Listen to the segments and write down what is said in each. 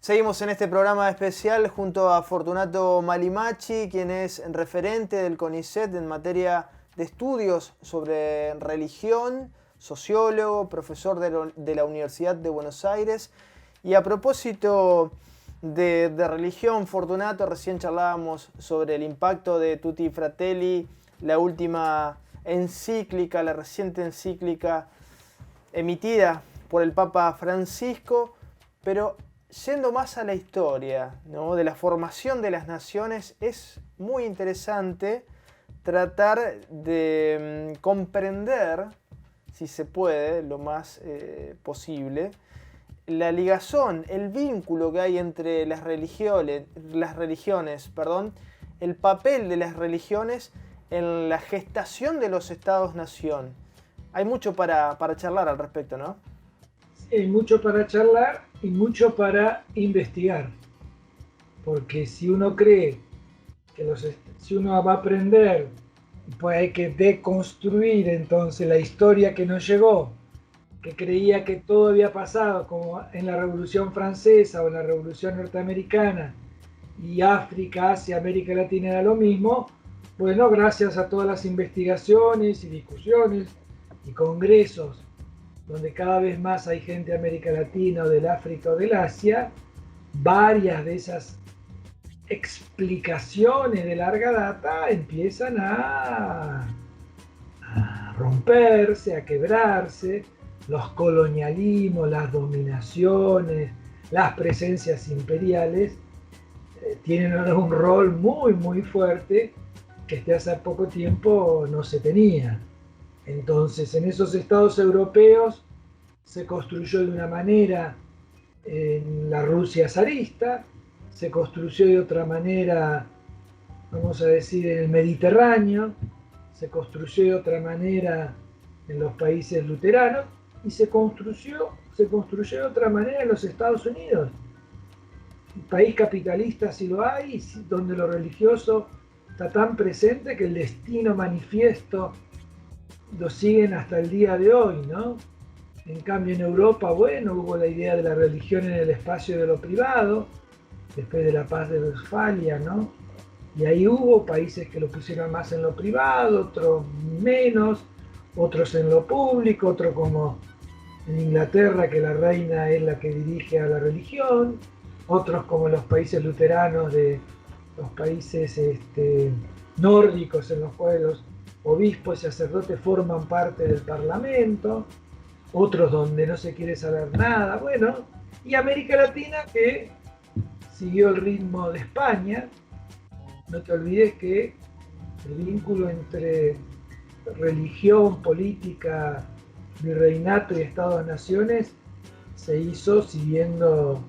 Seguimos en este programa especial junto a Fortunato Malimachi, quien es referente del CONICET en materia de estudios sobre religión, sociólogo, profesor de la Universidad de Buenos Aires. Y a propósito de religión, Fortunato, recién charlábamos sobre el impacto de Tutti Fratelli, la última encíclica, la reciente encíclica emitida por el Papa Francisco, pero yendo más a la historia, ¿no?, de la formación de las naciones, es muy interesante tratar de comprender, si se puede, lo más posible, la ligazón, el vínculo que hay entre las religiones, el papel de las religiones en la gestación de los estados-nación. Hay mucho para charlar al respecto, ¿no? Hay mucho para charlar y mucho para investigar, porque si uno cree que si uno va a aprender, pues hay que deconstruir entonces la historia que nos llegó, que creía que todo había pasado como en la Revolución Francesa o en la Revolución Norteamericana, y África, Asia, América Latina era lo mismo. Bueno, gracias a todas las investigaciones y discusiones y congresos donde cada vez más hay gente de América Latina o del África o del Asia, varias de esas explicaciones de larga data empiezan a romperse, a quebrarse. Los colonialismos, las dominaciones, las presencias imperiales tienen ahora un rol muy, muy fuerte que hasta hace poco tiempo no se tenía. Entonces, en esos estados europeos se construyó de una manera en la Rusia zarista, se construyó de otra manera, vamos a decir, en el Mediterráneo, se construyó de otra manera en los países luteranos y se construyó de otra manera en los Estados Unidos. Un país capitalista sí lo hay, donde lo religioso está tan presente que el destino manifiesto lo siguen hasta el día de hoy, ¿no? En cambio en Europa, bueno, hubo la idea de la religión en el espacio de lo privado, después de la paz de Westfalia, ¿no? Y ahí hubo países que lo pusieron más en lo privado, otros menos, otros en lo público, otros como en Inglaterra, que la reina es la que dirige a la religión, otros como los países luteranos de los países nórdicos, en los cuales los obispos y sacerdotes forman parte del parlamento, otros donde no se quiere saber nada, bueno, y América Latina, que siguió el ritmo de España. No te olvides que el vínculo entre religión, política, virreinato y Estados-naciones se hizo siguiendo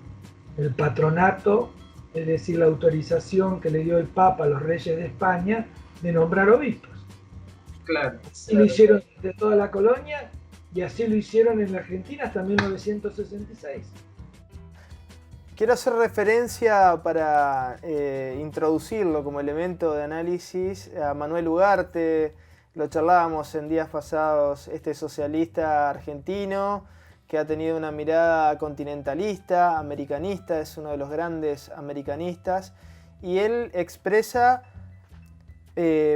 el patronato, es decir, la autorización que le dio el Papa a los reyes de España de nombrar obispos. Claro. Así lo hicieron de toda la colonia y así lo hicieron en la Argentina hasta 1966. Quiero hacer referencia para introducirlo como elemento de análisis a Manuel Ugarte. Lo charlábamos en días pasados, este socialista argentino que ha tenido una mirada continentalista, americanista, es uno de los grandes americanistas, y él expresa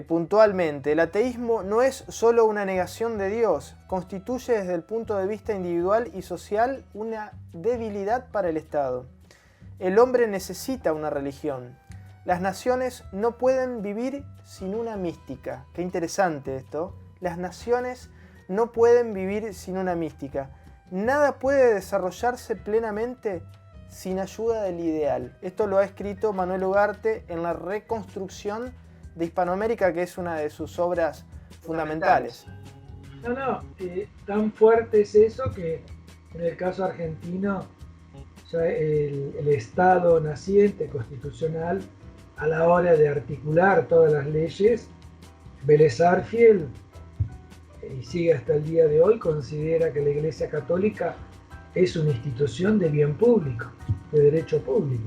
puntualmente: el ateísmo no es solo una negación de Dios, constituye desde el punto de vista individual y social una debilidad para el Estado. El hombre necesita una religión. Las naciones no pueden vivir sin una mística. Qué interesante esto. Las naciones no pueden vivir sin una mística. Nada puede desarrollarse plenamente sin ayuda del ideal. Esto lo ha escrito Manuel Ugarte en la reconstrucción de Hispanoamérica, que es una de sus obras fundamentales. Tan fuerte es eso que en el caso argentino ya el Estado naciente constitucional, a la hora de articular todas las leyes, Vélez Sarsfield, y sigue hasta el día de hoy, considera que la Iglesia Católica es una institución de bien público, de derecho público.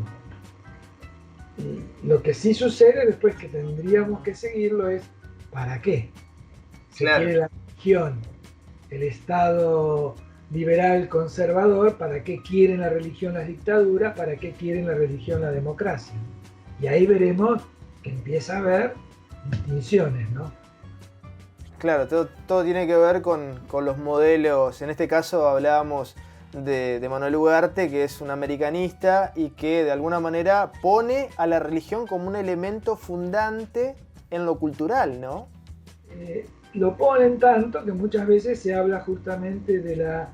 Y lo que sí sucede después, que tendríamos que seguirlo, es ¿para qué? Se quiere la religión, el Estado liberal conservador, ¿para qué quieren la religión las dictaduras? ¿Para qué quieren la religión la democracia? Y ahí veremos que empieza a haber distinciones, ¿no? Claro, todo tiene que ver con los modelos. En este caso hablábamos de Manuel Ugarte, que es un americanista y que de alguna manera pone a la religión como un elemento fundante en lo cultural, ¿no? Lo ponen tanto que muchas veces se habla justamente de la,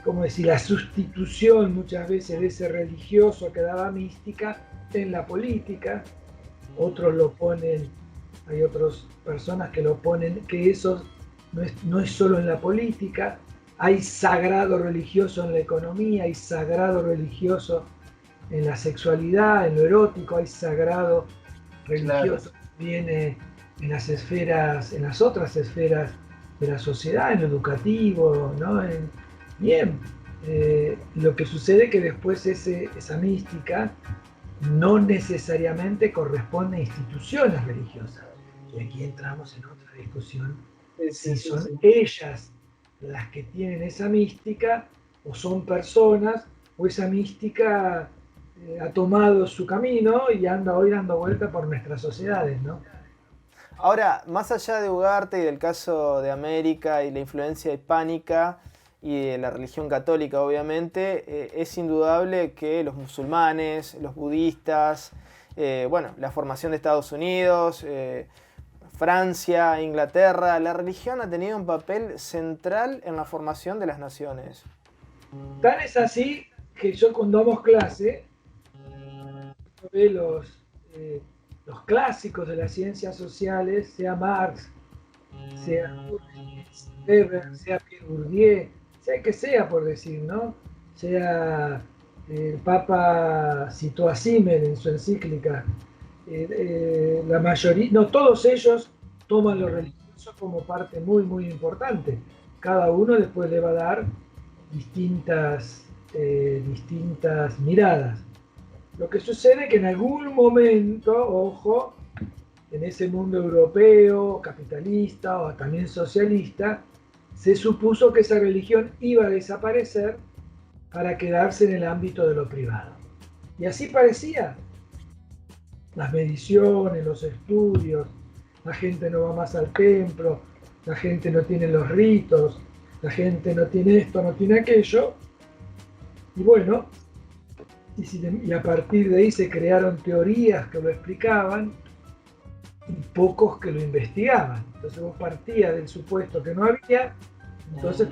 ¿cómo decir?, la sustitución muchas veces de ese religioso que daba mística en la política. Otros lo ponen, hay otras personas que lo ponen, que eso no es solo en la política. Hay sagrado religioso en la economía, hay sagrado religioso en la sexualidad, en lo erótico, hay sagrado religioso también en las esferas, en las otras esferas de la sociedad, en lo educativo, ¿no? Bien, lo que sucede es que después esa mística no necesariamente corresponde a instituciones religiosas. Y aquí entramos en otra discusión, si son ellas las que tienen esa mística, o son personas, o esa mística ha tomado su camino y anda hoy dando vuelta por nuestras sociedades, ¿no? Ahora, más allá de Ugarte y del caso de América y la influencia hispánica y de la religión católica, obviamente, es indudable que los musulmanes, los budistas, la formación de Estados Unidos, Francia, Inglaterra, la religión ha tenido un papel central en la formación de las naciones. Tan es así que yo cuando damos clase, ve los clásicos de las ciencias sociales, sea Marx, sea Weber, sea Pierre Bourdieu, sea que sea por decir, ¿no? Sea el Papa citó a Simmel en su encíclica, la mayoría, no, todos ellos toman lo religioso como parte muy, muy importante. Cada uno después le va a dar distintas miradas. Lo que sucede es que en algún momento, ojo, en ese mundo europeo, capitalista o también socialista, se supuso que esa religión iba a desaparecer para quedarse en el ámbito de lo privado. Y así parecía. Las mediciones, los estudios, la gente no va más al templo, la gente no tiene los ritos, la gente no tiene esto, no tiene aquello. Y bueno, y a partir de ahí se crearon teorías que lo explicaban y pocos que lo investigaban. Entonces vos partías del supuesto que no había, entonces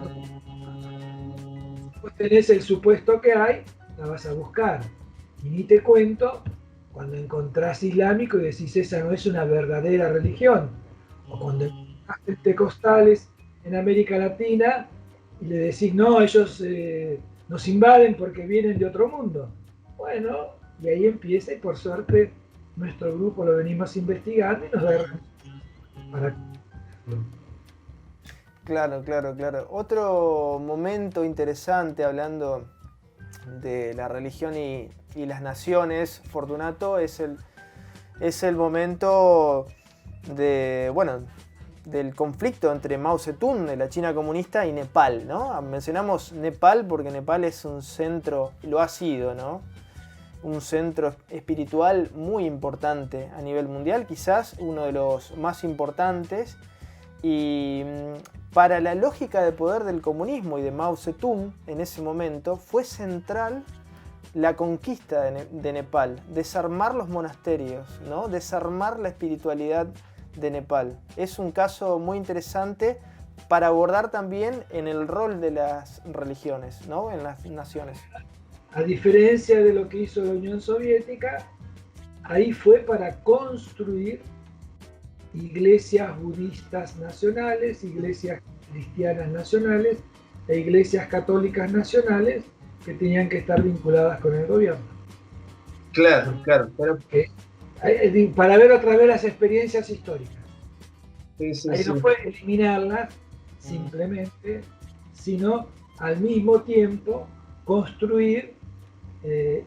vos tenés el supuesto que hay, la vas a buscar. Y ni te cuento cuando encontrás islámico y decís esa no es una verdadera religión, o cuando encontrás pentecostales en América Latina y le decís no, ellos nos invaden porque vienen de otro mundo. Bueno, y ahí empieza, y por suerte nuestro grupo lo venimos investigando y nos da para... Claro. Otro momento interesante hablando de la religión y las naciones, Fortunato, es el momento del conflicto entre Mao Zedong de la China comunista y Nepal, ¿no? Mencionamos Nepal porque Nepal es un centro, lo ha sido, ¿no? Un centro espiritual muy importante a nivel mundial, quizás uno de los más importantes, y para la lógica de poder del comunismo y de Mao Zedong en ese momento fue central la conquista de Nepal, desarmar los monasterios, ¿no? Desarmar la espiritualidad de Nepal. Es un caso muy interesante para abordar también en el rol de las religiones, ¿no? En las naciones. A diferencia de lo que hizo la Unión Soviética, ahí fue para construir iglesias budistas nacionales, iglesias cristianas nacionales e iglesias católicas nacionales que tenían que estar vinculadas con el gobierno. Claro. Para ver otra vez las experiencias históricas. Sí. No fue eliminarlas simplemente, sino al mismo tiempo construir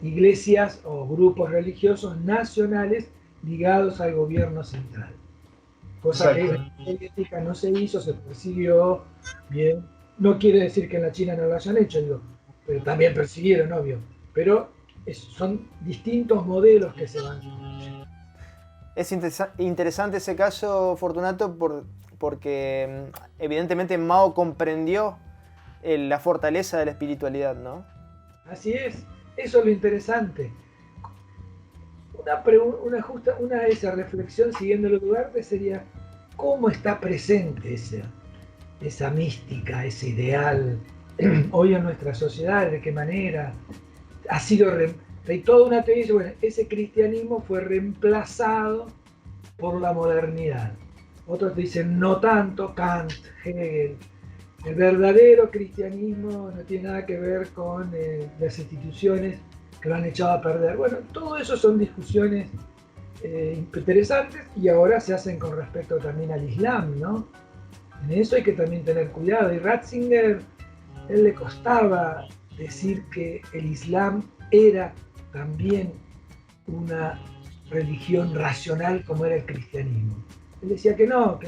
iglesias o grupos religiosos nacionales ligados al gobierno central. Cosa que en la soviética no se hizo, se persiguió bien, No quiere decir que en la China no lo hayan hecho, digo, pero también persiguieron, obvio. Pero son distintos modelos que se van. Es interesante ese caso, Fortunato, porque evidentemente Mao comprendió la fortaleza de la espiritualidad, ¿no? Así es, eso es lo interesante. Esa reflexión siguiendo el lugar sería cómo está presente esa mística, ese ideal hoy en nuestra sociedad, de qué manera ha sido. Hay toda una teoría dice, bueno, ese cristianismo fue reemplazado por la modernidad. Otros dicen no tanto, Kant, Hegel. El verdadero cristianismo no tiene nada que ver con las instituciones que lo han echado a perder. Bueno, todo eso son discusiones interesantes y ahora se hacen con respecto también al Islam, ¿no? En eso hay que también tener cuidado. Y Ratzinger, él le costaba decir que el Islam era también una religión racional como era el cristianismo. Él decía que no.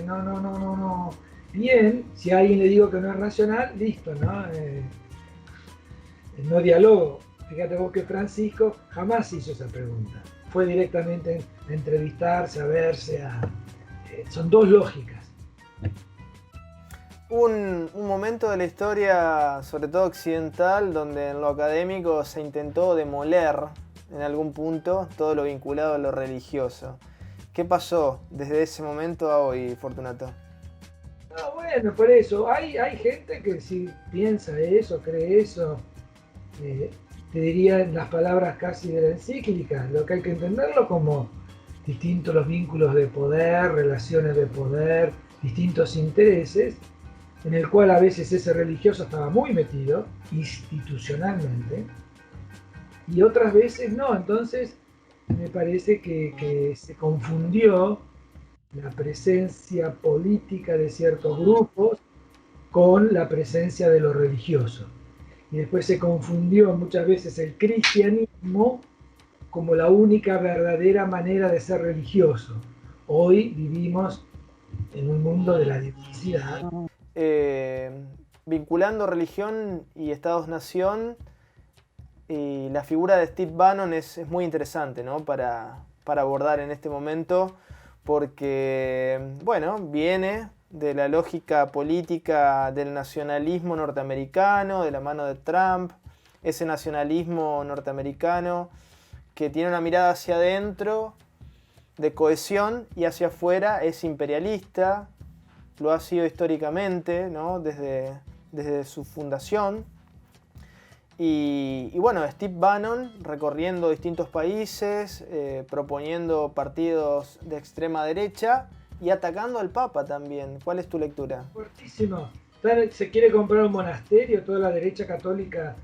Bien, si a alguien le digo que no es racional, listo, ¿no? No dialogo. Fíjate vos que Francisco jamás hizo esa pregunta. Fue directamente a entrevistarse, a verse, son dos lógicas. Un momento de la historia, sobre todo occidental, donde en lo académico se intentó demoler en algún punto todo lo vinculado a lo religioso. ¿Qué pasó desde ese momento a hoy, Fortunato? No, bueno, por eso, hay gente que si piensa eso, cree eso, te diría en las palabras casi de la encíclica, lo que hay que entenderlo como distintos los vínculos de poder, relaciones de poder, distintos intereses, en el cual a veces ese religioso estaba muy metido institucionalmente y otras veces no. Entonces me parece que se confundió la presencia política de ciertos grupos con la presencia de lo religioso. Y después se confundió muchas veces el cristianismo como la única verdadera manera de ser religioso. Hoy vivimos en un mundo de la diversidad. Vinculando religión y Estados-nación, y la figura de Steve Bannon es muy interesante, ¿no? para abordar en este momento, porque bueno, viene de la lógica política del nacionalismo norteamericano, de la mano de Trump, ese nacionalismo norteamericano que tiene una mirada hacia adentro de cohesión y hacia afuera es imperialista, lo ha sido históricamente, ¿no? desde su fundación. Y bueno, Steve Bannon recorriendo distintos países, proponiendo partidos de extrema derecha y atacando al Papa también. ¿Cuál es tu lectura? Fuertísimo. Se quiere comprar un monasterio, toda la derecha católica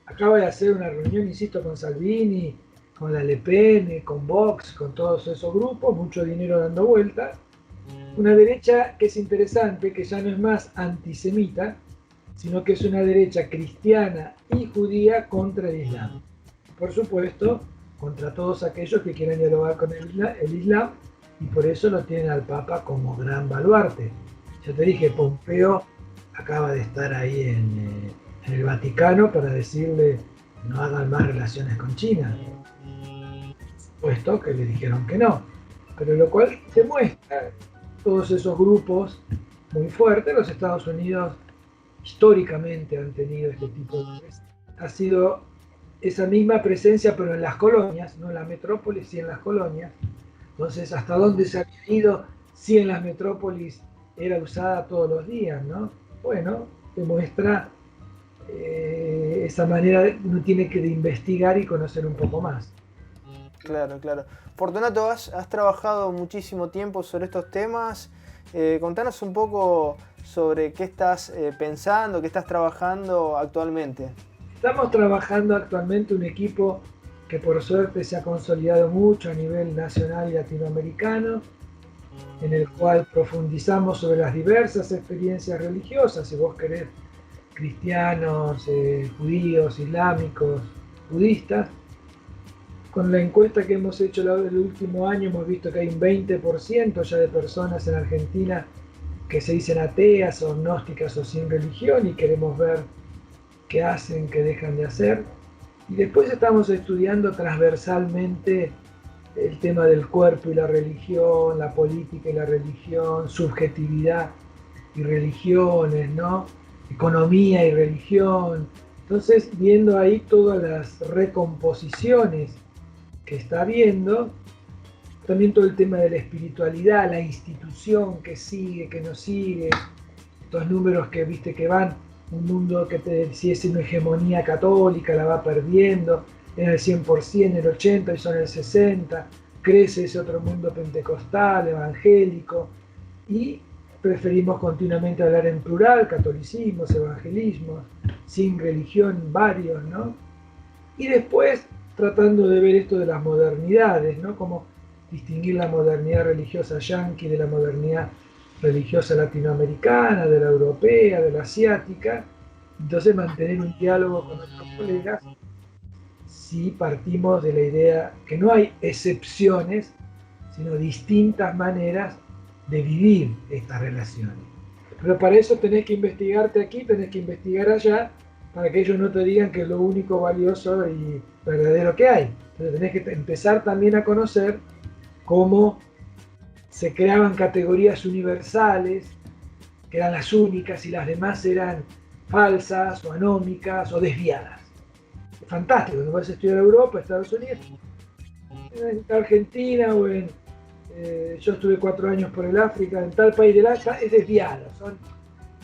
acaba de hacer una reunión, insisto, con Salvini, con la Le Pen, con Vox, con todos esos grupos, mucho dinero dando vueltas. Una derecha que es interesante, que ya no es más antisemita, sino que es una derecha cristiana y judía contra el Islam. Por supuesto, contra todos aquellos que quieran dialogar con el Islam, y por eso lo tienen al Papa como gran baluarte. Ya te dije, Pompeo acaba de estar ahí en el Vaticano para decirle no hagan más relaciones con China. Puesto que le dijeron que no. Pero lo cual demuestra todos esos grupos muy fuertes. Los Estados Unidos históricamente han tenido este tipo de presencia. Ha sido esa misma presencia, pero en las colonias, no en las metrópolis, sí en las colonias. Entonces, ¿hasta dónde se había ido si en las metrópolis era usada todos los días, ¿no? Bueno, demuestra esa manera, uno tiene que investigar y conocer un poco más. Claro, claro. Fortunato, has trabajado muchísimo tiempo sobre estos temas. Contanos un poco sobre qué estás pensando, qué estás trabajando actualmente. Estamos trabajando actualmente un equipo que por suerte se ha consolidado mucho a nivel nacional y latinoamericano, en el cual profundizamos sobre las diversas experiencias religiosas, si vos querés, cristianos, judíos, islámicos, budistas. Con la encuesta que hemos hecho el último año hemos visto que hay un 20% ya de personas en Argentina que se dicen ateas o gnósticas o sin religión, y queremos ver qué hacen, qué dejan de hacer. Y después estamos estudiando transversalmente el tema del cuerpo y la religión, la política y la religión, subjetividad y religiones, ¿no? Economía y religión. Entonces, viendo ahí todas las recomposiciones que está habiendo, también todo el tema de la espiritualidad, la institución que sigue, que no sigue, estos números que viste que van, un mundo que si es una hegemonía católica la va perdiendo, en el 100%, en el 80% y son el 60%, crece ese otro mundo pentecostal, evangélico, y preferimos continuamente hablar en plural, catolicismos, evangelismos, sin religión, varios, ¿no? Y después tratando de ver esto de las modernidades, ¿no? Como distinguir la modernidad religiosa yanqui de la modernidad religiosa latinoamericana, de la europea, de la asiática. Entonces mantener un diálogo con nuestros colegas si partimos de la idea que no hay excepciones, sino distintas maneras de vivir estas relaciones. Pero para eso tenés que investigarte aquí, tenés que investigar allá, para que ellos no te digan que es lo único valioso y verdadero que hay. Entonces tenés que empezar también a conocer cómo se creaban categorías universales, que eran las únicas, y las demás eran falsas o anómicas o desviadas. Es fantástico, cuando vas a estudiar Europa, Estados Unidos, en Argentina o en... yo estuve 4 años por el África, en tal país del África, es desviado,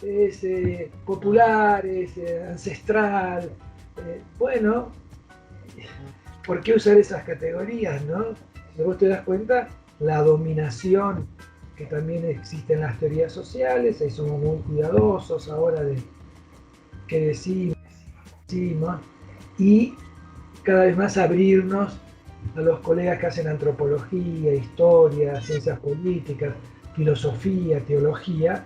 es popular, es ancestral. Bueno, ¿por qué usar esas categorías, no? Si vos te das cuenta, la dominación que también existe en las teorías sociales, ahí somos muy cuidadosos ahora de qué decimos, y cada vez más abrirnos a los colegas que hacen antropología, historia, ciencias políticas, filosofía, teología,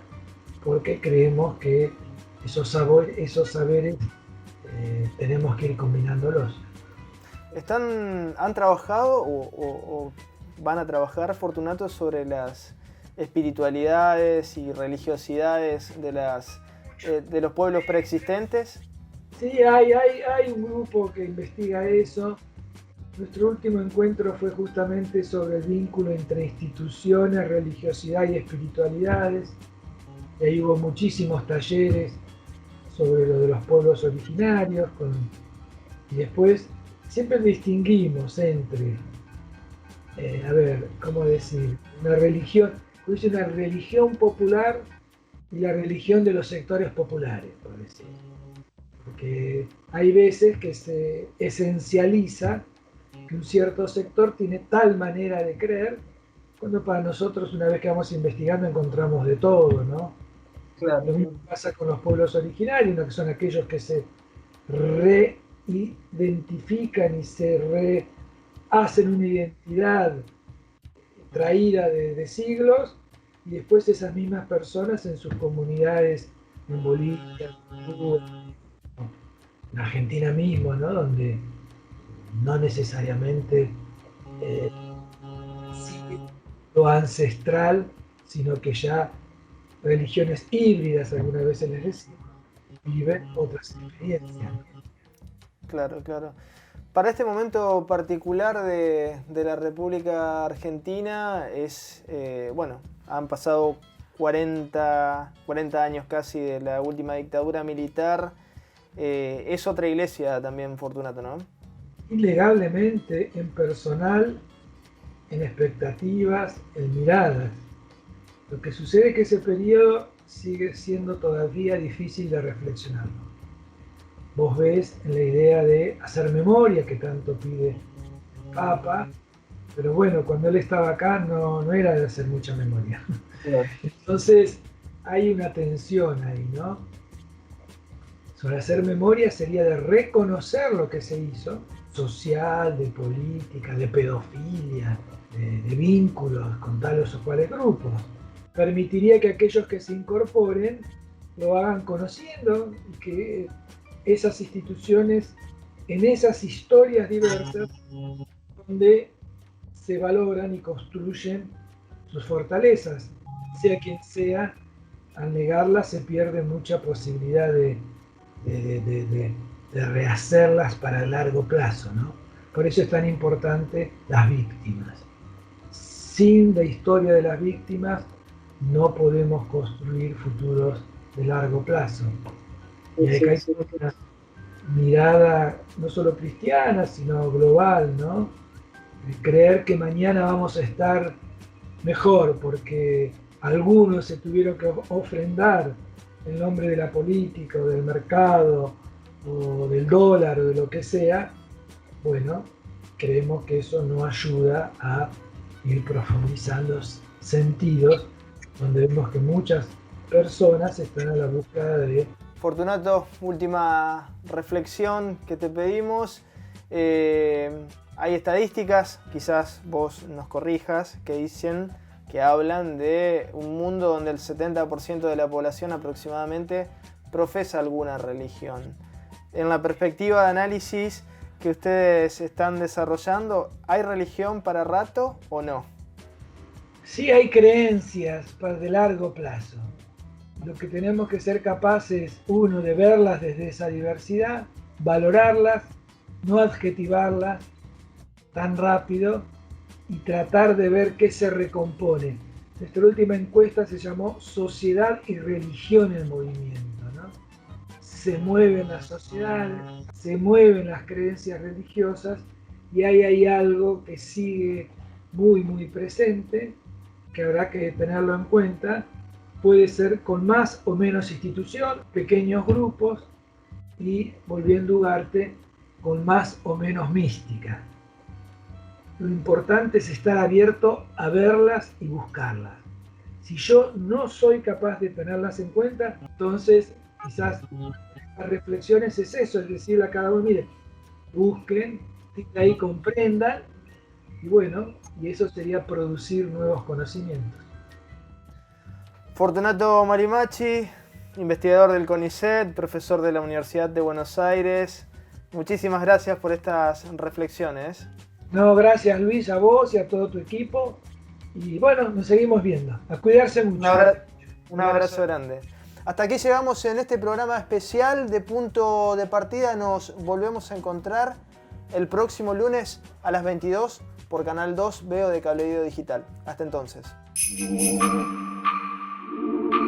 porque creemos que esos saberes tenemos que ir combinándolos. ¿Han trabajado o van a trabajar, Fortunato, sobre las espiritualidades y religiosidades de los pueblos preexistentes? Sí, hay un grupo que investiga eso. Nuestro último encuentro fue justamente sobre el vínculo entre instituciones, religiosidad y espiritualidades. Y ahí hubo muchísimos talleres sobre lo de los pueblos originarios. Y después siempre distinguimos entre, ¿cómo decir? Una religión popular y la religión de los sectores populares, por decir. Porque hay veces que se esencializa que un cierto sector tiene tal manera de creer, cuando para nosotros, una vez que vamos investigando, encontramos de todo, ¿no? Claro. Lo mismo pasa con los pueblos originarios, ¿no? Que son aquellos que se reidentifican y se hacen una identidad traída de siglos, y después esas mismas personas en sus comunidades, en Bolivia, en Argentina mismo, ¿no? Donde no necesariamente sigue lo ancestral, sino que ya religiones híbridas, algunas veces les decimos, viven otras experiencias. Claro, claro. Para este momento particular de la República Argentina han pasado 40 años casi de la última dictadura militar. Es otra iglesia también, Fortunato, ¿no? Innegablemente, en personal, en expectativas, en miradas. Lo que sucede es que ese periodo sigue siendo todavía difícil de reflexionar. Vos ves en la idea de hacer memoria, que tanto pide el Papa, pero bueno, cuando él estaba acá no era de hacer mucha memoria. Claro. Entonces hay una tensión ahí, ¿no? Sobre hacer memoria sería de reconocer lo que se hizo, social, de política, de pedofilia, de vínculos con tales o cuales grupos. Permitiría que aquellos que se incorporen lo hagan conociendo y que esas instituciones, en esas historias diversas, donde se valoran y construyen sus fortalezas, sea quien sea al negarlas se pierde mucha posibilidad de rehacerlas para el largo plazo, ¿no? Por eso es tan importante las víctimas. Sin la historia de las víctimas no podemos construir futuros de largo plazo. Y acá hay una mirada no solo cristiana, sino global, ¿no? Creer que mañana vamos a estar mejor porque algunos se tuvieron que ofrendar en nombre de la política o del mercado o del dólar o de lo que sea. Bueno, creemos que eso no ayuda a ir profundizando sentidos donde vemos que muchas personas están a la búsqueda de... Fortunato, última reflexión que te pedimos. Hay estadísticas, quizás vos nos corrijas, que dicen que hablan de un mundo donde el 70% de la población aproximadamente profesa alguna religión. En la perspectiva de análisis que ustedes están desarrollando, ¿hay religión para rato o no? Sí hay creencias para de largo plazo. Lo que tenemos que ser capaces, uno, de verlas desde esa diversidad, valorarlas, no adjetivarlas tan rápido y tratar de ver qué se recompone. Nuestra última encuesta se llamó Sociedad y Religión en Movimiento, ¿no? Se mueven las sociedades, se mueven las creencias religiosas y ahí hay algo que sigue muy presente, que habrá que tenerlo en cuenta. Puede ser con más o menos institución, pequeños grupos y, volviendo a Ugarte, con más o menos mística. Lo importante es estar abierto a verlas y buscarlas. Si yo no soy capaz de tenerlas en cuenta, entonces quizás las reflexiones es eso, es decirle a cada uno, mire, busquen, ahí comprendan, y bueno, y eso sería producir nuevos conocimientos. Fortunato Malimacchi, investigador del CONICET, profesor de la Universidad de Buenos Aires. Muchísimas gracias por estas reflexiones. No, gracias Luis, a vos y a todo tu equipo. Y bueno, nos seguimos viendo. A cuidarse mucho. Un abrazo grande. Hasta aquí llegamos en este programa especial de Punto de Partida. Nos volvemos a encontrar el próximo lunes a las 22 por Canal 2 Veo de Cablevídeo Digital. Hasta entonces.